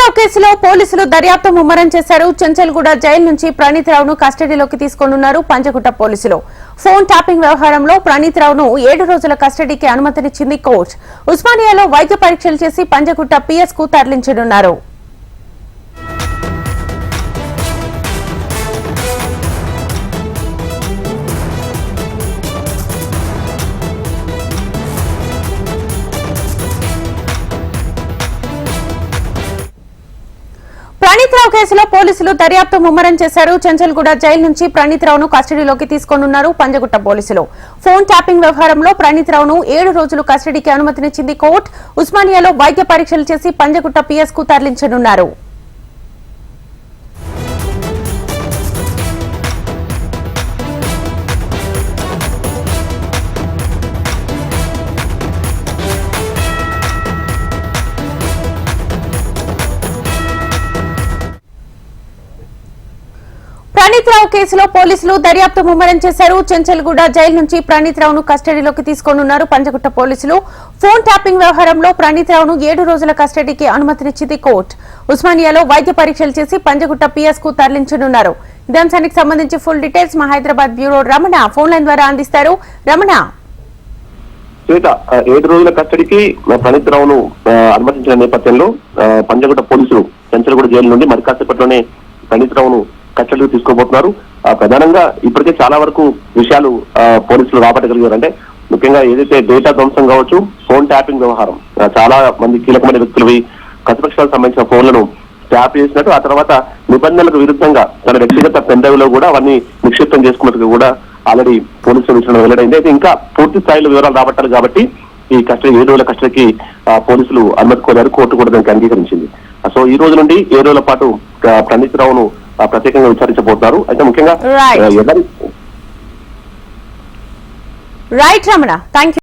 రావు కేసులో పోలీసులు దర్యాప్తు ముమ్మరం చేశారు. చెంచల్గూడ జైలు నుంచి ప్రణీత్ రావును కస్టడీలోకి తీసుకోనున్నారు పంజగుట్ట పోలీసులు. ఫోన్ ట్యాపింగ్ వ్యవహారంలో ప్రణీత్ రావును 7 రోజుల కస్టడీకి అనుమతినిచ్చింది కోర్టు. ఉస్మానియాలో వైద్య పరీక్షలు చేసి పంజగుట్ట పిఎస్ కు తరలించనున్నారు. ప్రణీత్ రావు కేసులో పోలీసులు దర్యాప్తు ముమ్మరం చేశారు. చెంచల్గూడ జైలు నుంచి ప్రణీత్ రావును కస్టడీలోకి తీసుకోనున్నారు పంజగుట్ట పోలీసులు. ఫోన్ ట్యాపింగ్ వ్యవహారంలో ప్రణీత్ రావును 7 రోజులు కస్టడీకి అనుమతినిచ్చింది కోర్టు. ఉస్మానియాలో వైద్య పరీక్షలు చేసి పంజగుట్ట పిఎస్ కు తరలించనున్నారు. ప్రణీత్ రావు కేసులో పోలీసులు దర్యాప్తు ముమ్మరం చేశారు. చెంచల్గూడ జైలు నుంచి ప్రణీత్ రావును కస్టడీలోకి తీసుకోనున్నారు పంజగుట్ట పోలీసులు. ఫోన్ ట్యాపింగ్ వ్యవహారంలో ప్రణీత్ రావును 7 రోజుల కస్టడీకి అనుమతినిచ్చింది కోర్టు. ఉస్మానియాలో వైద్య పరీక్షలు చేసి పంజగుట్ట పిఎస్ కు తరలించనున్నారు. ఇదే అంశానికి సంబంధించి ఫుల్ డీటెయిల్స్ మా Hyderabad bureau Ramana phone line ద్వారా అందిస్తారు. రమణ, 7 రోజుల కస్టడీకి ప్రణీత్ రావును అనుమతించిన నేపథ్యంలో పంజగుట్ట పోలీసులు చెంచల్గూడ జైలు నుండి మరి కాసేపట్లోనే ప్రణీత్ రావును కస్టడీకి తీసుకోబోతున్నారు. ప్రధానంగా ఇప్పటికే చాలా వరకు విషయాలు పోలీసులు రాబట్టగలిగారు. అంటే ముఖ్యంగా ఏదైతే డేటా ధ్వంసం కావచ్చు, ఫోన్ ట్యాపింగ్ వ్యవహారం, చాలా మంది కీలకమైన వ్యక్తులవి ప్రతిపక్షాలకు సంబంధించిన ఫోన్లను ట్యాప్ చేసినట్టు, ఆ తర్వాత నిబంధనలకు విరుద్ధంగా తన వ్యక్తిగత పెన్ డ్రైవ్ లో కూడా అవన్నీ నిక్షిప్తం చేసుకున్నట్టు కూడా ఆల్రెడీ పోలీసులు విషయంలో వెల్లడైంది. అయితే ఇంకా పూర్తి స్థాయిలో వివరాలు రాబట్టాలి కాబట్టి ఈ కస్టడీ 7 రోజుల కస్టడీకి పోలీసులు అనుమతి కోరారు. కోర్టు కూడా దానికి అంగీకరించింది. సో ఈ రోజు నుండి 7 రోజుల పాటు ప్రణీత్ రావును ప్రత్యేకంగా విచారించబోతున్నారు. అయితే ముఖ్యంగా రైట్ రమణ, థాంక్యూ.